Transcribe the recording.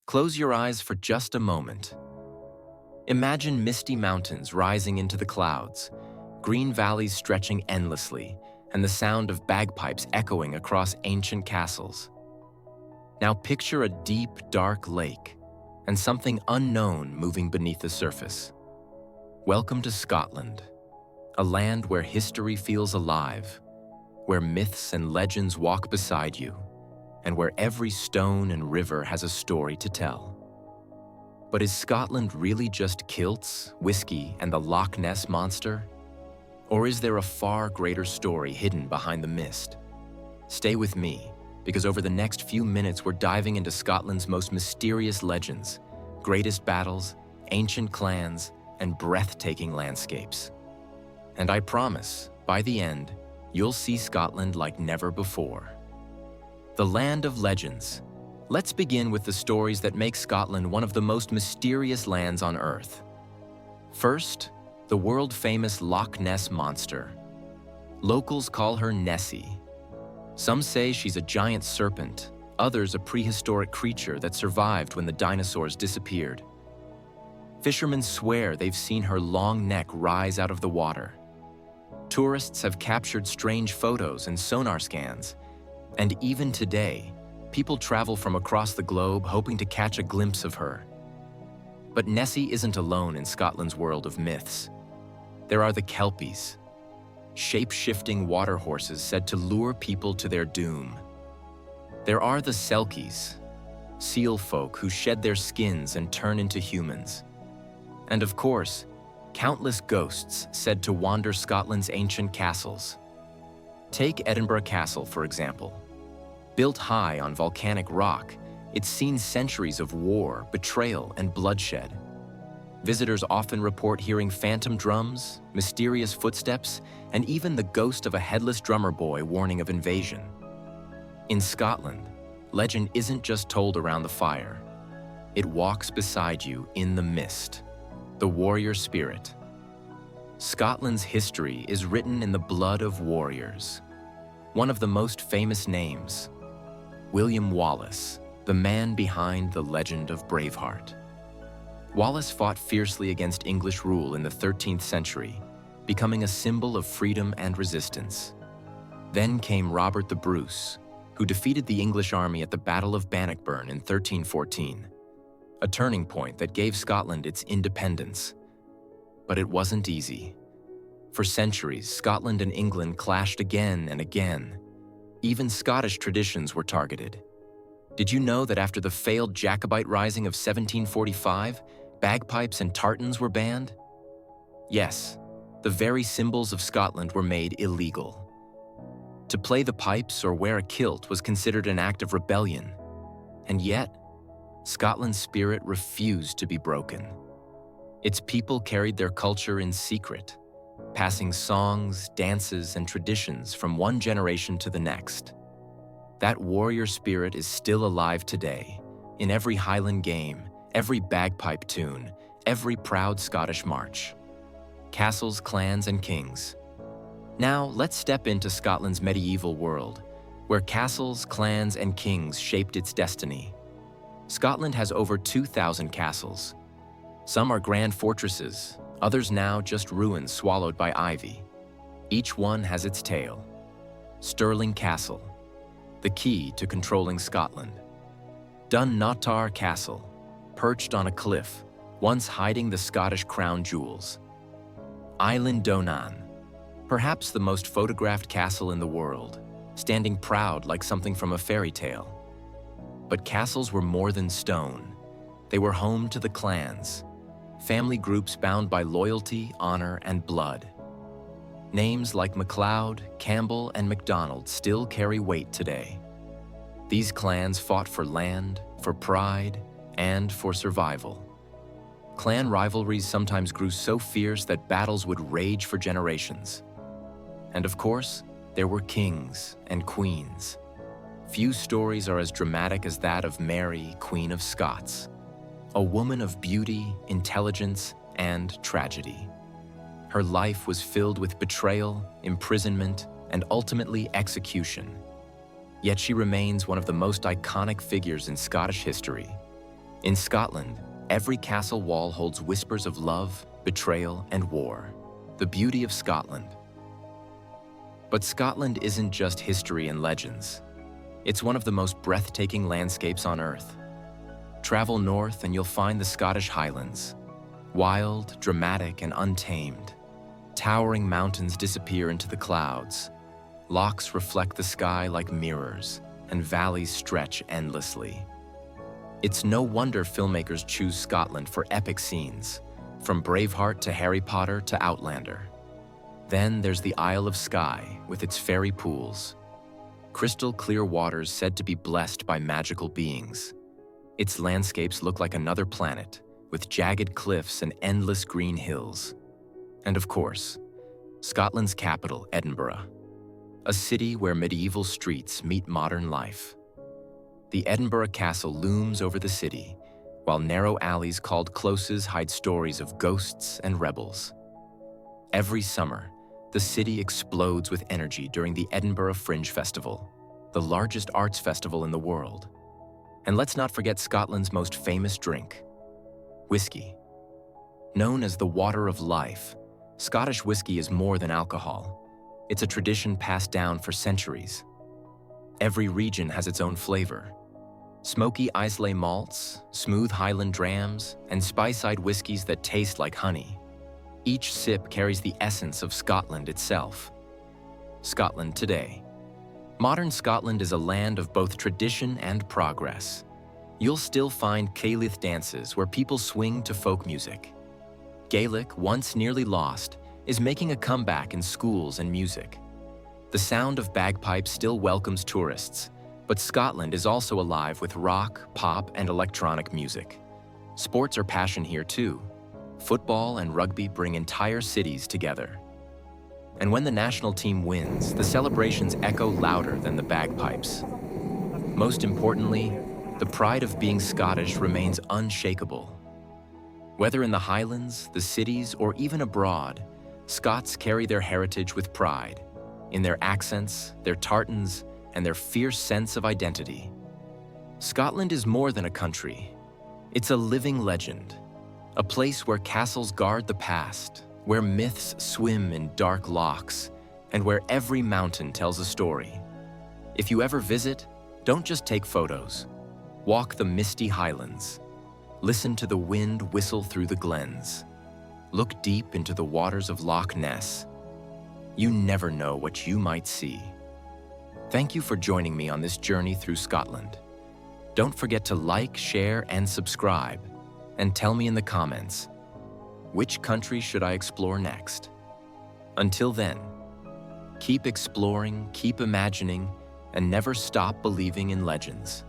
Close your eyes for just a moment. Imagine misty mountains rising into the clouds, green valleys stretching endlessly, and the sound of bagpipes echoing across ancient castles. Now picture a deep, dark lake and something unknown moving beneath the surface. Welcome to Scotland, a land where history feels alive, where myths and legends walk beside you, and where every stone and river has a story to tell. But is Scotland really just kilts, whiskey, and the Loch Ness Monster? Or is there a far greater story hidden behind the mist? Stay with me, because over the next few minutes we're diving into Scotland's most mysterious legends, greatest battles, ancient clans, and breathtaking landscapes. And I promise, by the end, you'll see Scotland like never before. The land of legends. Let's begin with the stories that make Scotland one of the most mysterious lands on Earth. First, the world-famous Loch Ness Monster. Locals call her Nessie. Some say she's a giant serpent, others a prehistoric creature that survived when the dinosaurs disappeared. Fishermen swear they've seen her long neck rise out of the water. Tourists have captured strange photos and sonar scans, and even today, people travel from across the globe hoping to catch a glimpse of her. But Nessie isn't alone in Scotland's world of myths. There are the kelpies, shape-shifting water horses said to lure people to their doom. There are the selkies, seal folk who shed their skins and turn into humans. And of course, countless ghosts said to wander Scotland's ancient castles. Take Edinburgh Castle, for example. Built high on volcanic rock, it's seen centuries of war, betrayal, and bloodshed. Visitors often report hearing phantom drums, mysterious footsteps, and even the ghost of a headless drummer boy warning of invasion. In Scotland, legend isn't just told around the fire. It walks beside you in the mist, the warrior spirit. Scotland's history is written in the blood of warriors. One of the most famous names, William Wallace, the man behind the legend of Braveheart. Wallace fought fiercely against English rule in the 13th century, becoming a symbol of freedom and resistance. Then came Robert the Bruce, who defeated the English army at the Battle of Bannockburn in 1314, a turning point that gave Scotland its independence. But it wasn't easy. For centuries, Scotland and England clashed again and again. Even Scottish traditions were targeted. Did you know that after the failed Jacobite Rising of 1745, bagpipes and tartans were banned? Yes, the very symbols of Scotland were made illegal. To play the pipes or wear a kilt was considered an act of rebellion. And yet, Scotland's spirit refused to be broken. Its people carried their culture in secret, passing songs, dances, and traditions from one generation to the next. That warrior spirit is still alive today, in every Highland game, every bagpipe tune, every proud Scottish march. Castles, clans, and kings. Now, let's step into Scotland's medieval world, where castles, clans, and kings shaped its destiny. Scotland has over 2,000 castles. Some are grand fortresses, others now just ruins swallowed by ivy. Each one has its tale. Stirling Castle, the key to controlling Scotland. Dunnottar Castle, perched on a cliff, once hiding the Scottish crown jewels. Island Donan, perhaps the most photographed castle in the world, standing proud like something from a fairy tale. But castles were more than stone. They were home to the clans, family groups bound by loyalty, honor, and blood. Names like MacLeod, Campbell, and MacDonald still carry weight today. These clans fought for land, for pride, and for survival. Clan rivalries sometimes grew so fierce that battles would rage for generations. And of course, there were kings and queens. Few stories are as dramatic as that of Mary, Queen of Scots, a woman of beauty, intelligence, and tragedy. Her life was filled with betrayal, imprisonment, and ultimately execution. Yet she remains one of the most iconic figures in Scottish history. In Scotland, every castle wall holds whispers of love, betrayal, and war. The beauty of Scotland. But Scotland isn't just history and legends. It's one of the most breathtaking landscapes on Earth. Travel north and you'll find the Scottish Highlands. Wild, dramatic, and untamed. Towering mountains disappear into the clouds. Lochs reflect the sky like mirrors, and valleys stretch endlessly. It's no wonder filmmakers choose Scotland for epic scenes, from Braveheart to Harry Potter to Outlander. Then there's the Isle of Skye with its fairy pools. Crystal clear waters said to be blessed by magical beings. Its landscapes look like another planet, with jagged cliffs and endless green hills. And of course, Scotland's capital, Edinburgh, a city where medieval streets meet modern life. The Edinburgh Castle looms over the city, while narrow alleys called closes hide stories of ghosts and rebels. Every summer, the city explodes with energy during the Edinburgh Fringe Festival, the largest arts festival in the world. And let's not forget Scotland's most famous drink, whiskey. Known as the water of life, Scottish whiskey is more than alcohol. It's a tradition passed down for centuries. Every region has its own flavor. Smoky Islay malts, smooth Highland drams, and spice-eyed whiskeys that taste like honey. Each sip carries the essence of Scotland itself. Scotland today. Modern Scotland is a land of both tradition and progress. You'll still find Cailleach dances where people swing to folk music. Gaelic, once nearly lost, is making a comeback in schools and music. The sound of bagpipes still welcomes tourists, but Scotland is also alive with rock, pop, and electronic music. Sports are passion here too. Football and rugby bring entire cities together. And when the national team wins, the celebrations echo louder than the bagpipes. Most importantly, the pride of being Scottish remains unshakable. Whether in the Highlands, the cities, or even abroad, Scots carry their heritage with pride, in their accents, their tartans, and their fierce sense of identity. Scotland is more than a country. It's a living legend, a place where castles guard the past, where myths swim in dark lochs, and where every mountain tells a story. If you ever visit, don't just take photos. Walk the misty highlands. Listen to the wind whistle through the glens. Look deep into the waters of Loch Ness. You never know what you might see. Thank you for joining me on this journey through Scotland. Don't forget to like, share, and subscribe, and tell me in the comments, which country should I explore next? Until then, keep exploring, keep imagining, and never stop believing in legends.